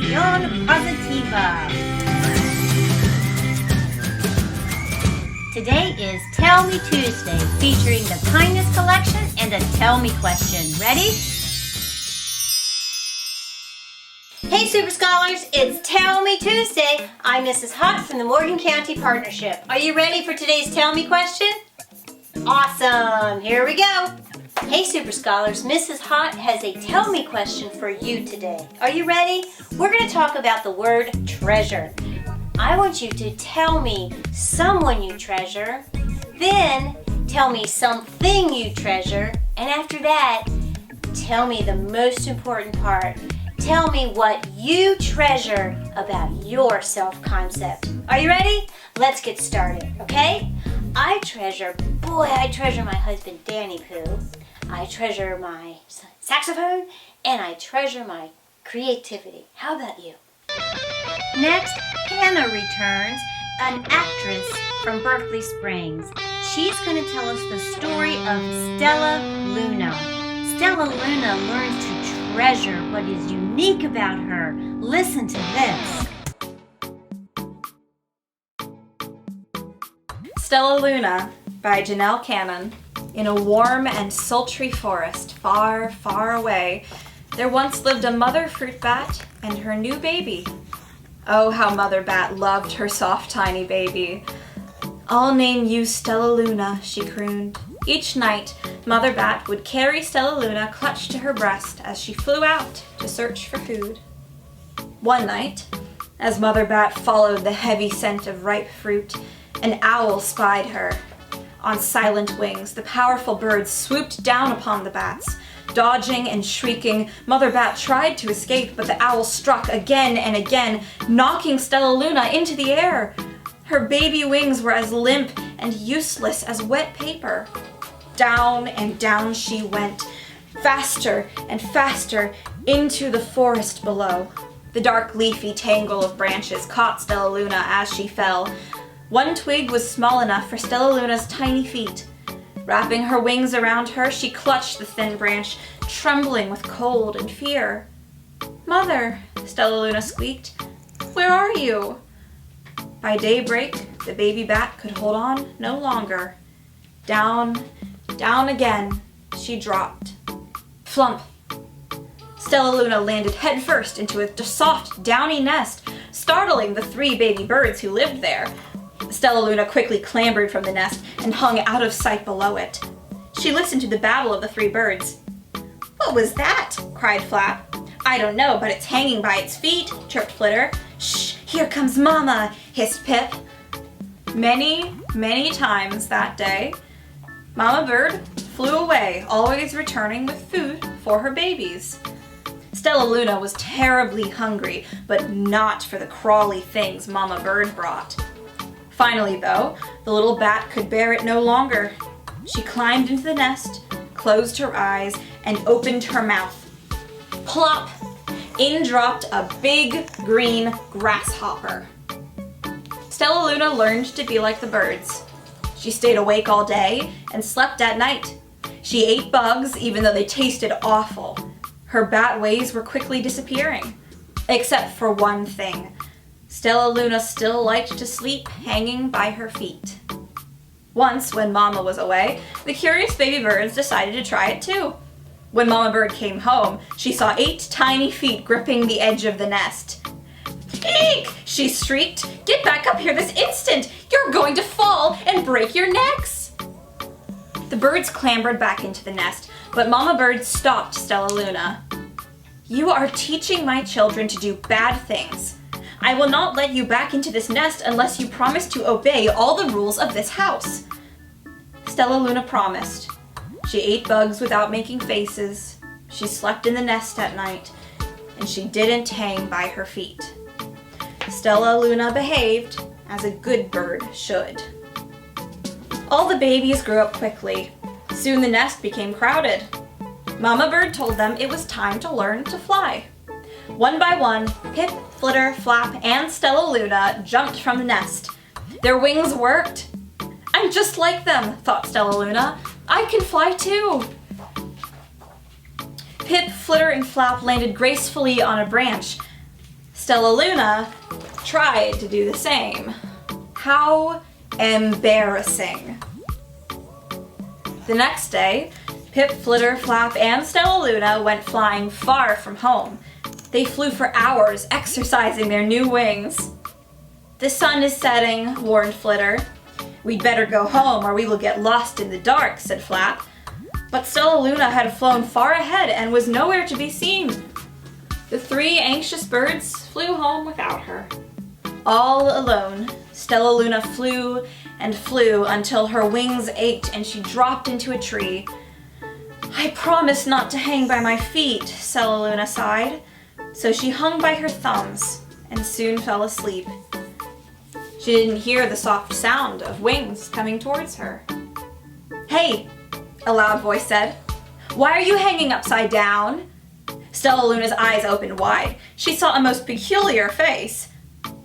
Acción Positiva. Today is Tell Me Tuesday, featuring the Kindness Collection and a Tell Me question. Ready? Hey Super Scholars, it's Tell Me Tuesday. I'm Mrs. Hott from the Morgan County Partnership. Are you ready for today's Tell Me question? Awesome, here we go. Hey Super Scholars, Mrs. Hott has a Tell Me question for you today. Are you ready? We're going to talk about the word treasure. I want you to tell me someone you treasure, then tell me something you treasure, and after that, tell me the most important part. Tell me what you treasure about your self-concept. Are you ready? Let's get started, okay? I treasure my husband Danny Pooh. I treasure my saxophone, and I treasure my creativity. How about you? Next, Hannah returns, an actress from Berkeley Springs. She's going to tell us the story of Stella Luna. Stella Luna learns to treasure what is unique about her. Listen to this. Stella Luna by Janell Cannon. In a warm and sultry forest far, far away, there once lived a mother fruit bat and her new baby. Oh, how Mother Bat loved her soft, tiny baby. "I'll name you Stella Luna," she crooned. Each night, Mother Bat would carry Stella Luna clutched to her breast as she flew out to search for food. One night, as Mother Bat followed the heavy scent of ripe fruit, an owl spied her. On silent wings, the powerful bird swooped down upon the bats. Dodging and shrieking, Mother Bat tried to escape, but the owl struck again and again, knocking Stella Luna into the air. Her baby wings were as limp and useless as wet paper. Down and down she went, faster and faster into the forest below. The dark leafy tangle of branches caught Stella Luna as she fell. One twig was small enough for Stella Luna's tiny feet. Wrapping her wings around her, she clutched the thin branch, trembling with cold and fear. "Mother," Stella Luna squeaked, "where are you?" By daybreak, the baby bat could hold on no longer. Down, down again, she dropped. Flump! Stella Luna landed headfirst into a soft, downy nest, startling the 3 baby birds who lived there. Stella Luna quickly clambered from the nest and hung out of sight below it. She listened to the babble of the 3 birds. "What was that?" cried Flap. "I don't know, but it's hanging by its feet," chirped Flitter. "Shh, here comes Mama," hissed Pip. Many, many times that day, Mama Bird flew away, always returning with food for her babies. Stella Luna was terribly hungry, but not for the crawly things Mama Bird brought. Finally, though, the little bat could bear it no longer. She climbed into the nest, closed her eyes, and opened her mouth. Plop! In dropped a big green grasshopper. Stella Luna learned to be like the birds. She stayed awake all day and slept at night. She ate bugs even though they tasted awful. Her bat ways were quickly disappearing. Except for one thing. Stella Luna still liked to sleep hanging by her feet. Once, when Mama was away, the curious baby birds decided to try it too. When Mama Bird came home, she saw 8 tiny feet gripping the edge of the nest. "Eek!" she shrieked. "Get back up here this instant! You're going to fall and break your necks!" The birds clambered back into the nest, but Mama Bird stopped Stella Luna. "You are teaching my children to do bad things. I will not let you back into this nest unless you promise to obey all the rules of this house." Stella Luna promised. She ate bugs without making faces. She slept in the nest at night, and she didn't hang by her feet. Stella Luna behaved as a good bird should. All the babies grew up quickly. Soon the nest became crowded. Mama Bird told them it was time to learn to fly. One by one, Pip, Flitter, Flap, and Stella Luna jumped from the nest. Their wings worked. "I'm just like them," thought Stella Luna. "I can fly too." Pip, Flitter, and Flap landed gracefully on a branch. Stella Luna tried to do the same. How embarrassing. The next day, Pip, Flitter, Flap, and Stella Luna went flying far from home. They flew for hours, exercising their new wings. "The sun is setting," warned Flitter. "We'd better go home or we will get lost in the dark," said Flap. But Stella Luna had flown far ahead and was nowhere to be seen. The three anxious birds flew home without her. All alone, Stella Luna flew and flew until her wings ached and she dropped into a tree. "I promised not to hang by my feet," Stella Luna sighed. So she hung by her thumbs and soon fell asleep. She didn't hear the soft sound of wings coming towards her. "Hey," a loud voice said. "Why are you hanging upside down?" Stella Luna's eyes opened wide. She saw a most peculiar face.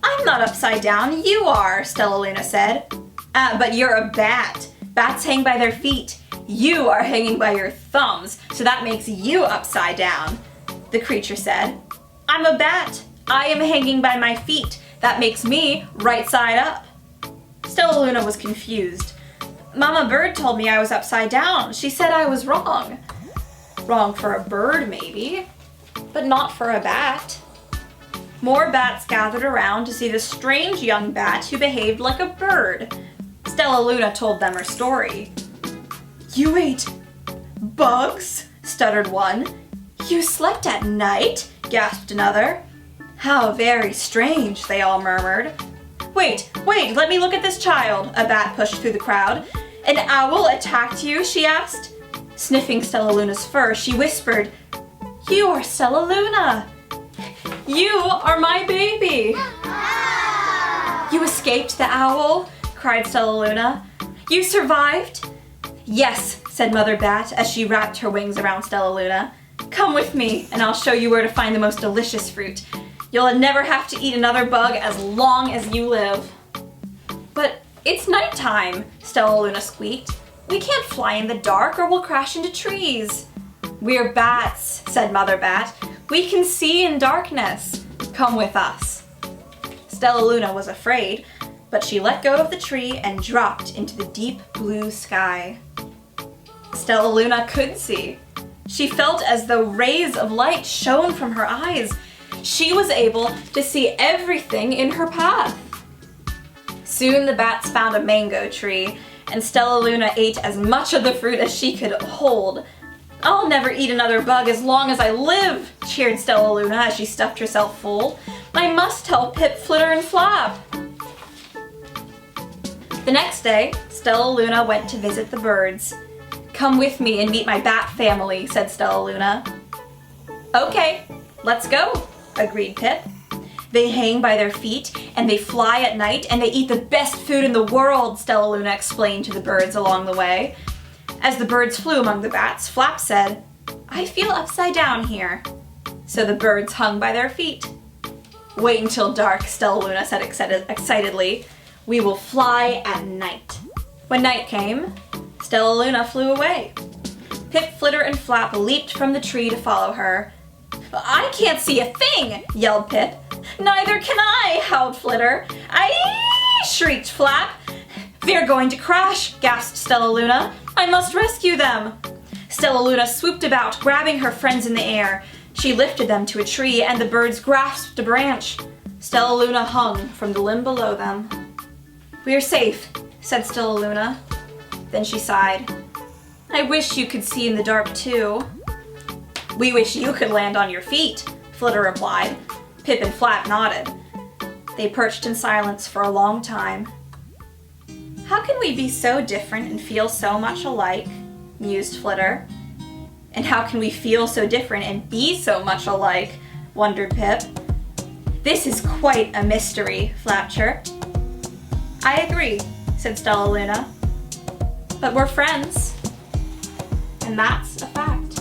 "I'm not upside down, you are," Stella Luna said. But you're a bat. Bats hang by their feet. You are hanging by your thumbs, so that makes you upside down," the creature said. "I'm a bat. I am hanging by my feet. That makes me right side up." Stella Luna was confused. "Mama Bird told me I was upside down. She said I was wrong." Wrong for a bird, maybe, but not for a bat. More bats gathered around to see the strange young bat who behaved like a bird. Stella Luna told them her story. "You ate bugs?" stuttered one. "You slept at night?" gasped another. "How very strange," they all murmured. Wait, let me look at this child," a bat pushed through the crowd. "An owl attacked you?" she asked. Sniffing Stella Luna's fur, she whispered, "You are Stella Luna. You are my baby." "You escaped the owl?" cried Stella Luna. "You survived?" "Yes," said Mother Bat as she wrapped her wings around Stella Luna. "Come with me and I'll show you where to find the most delicious fruit. You'll never have to eat another bug as long as you live." "But it's nighttime," Stella Luna squeaked. "We can't fly in the dark or we'll crash into trees." "We're bats," said Mother Bat. "We can see in darkness. Come with us." Stella Luna was afraid, but she let go of the tree and dropped into the deep blue sky. Stella Luna could see. She felt as though rays of light shone from her eyes. She was able to see everything in her path. Soon the bats found a mango tree, and Stella Luna ate as much of the fruit as she could hold. "I'll never eat another bug as long as I live," cheered Stella Luna as she stuffed herself full. "I must tell Pip, Flitter, and Flap." The next day, Stella Luna went to visit the birds. "Come with me and meet my bat family," said Stella Luna. "Okay, let's go," agreed Pip. "They hang by their feet, and they fly at night, and they eat the best food in the world," Stella Luna explained to the birds along the way. As the birds flew among the bats, Flap said, "I feel upside down here." So the birds hung by their feet. "Wait until dark," Stella Luna said excitedly. "We will fly at night." When night came, Stella Luna flew away. Pip, Flitter, and Flap leaped from the tree to follow her. "I can't see a thing!" yelled Pip. "Neither can I!" howled Flitter. "Aye!" shrieked Flap. "They're going to crash!" gasped Stella Luna. "I must rescue them!" Stella Luna swooped about, grabbing her friends in the air. She lifted them to a tree, and the birds grasped a branch. Stella Luna hung from the limb below them. "We're safe," said Stella Luna. Then she sighed. "I wish you could see in the dark too." "We wish you could land on your feet," Flitter replied. Pip and Flap nodded. They perched in silence for a long time. "How can we be so different and feel so much alike?" mused Flitter. "And how can we feel so different and be so much alike?" wondered Pip. "This is quite a mystery," Flap chirped. "I agree," said Stella Luna. "But we're friends. And that's a fact."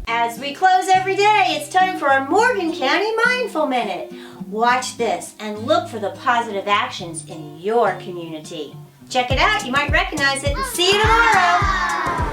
As we close every day, it's time for our Morgan County Mindful Minute. Watch this and look for the positive actions in your community. Check it out, you might recognize it, and see you tomorrow.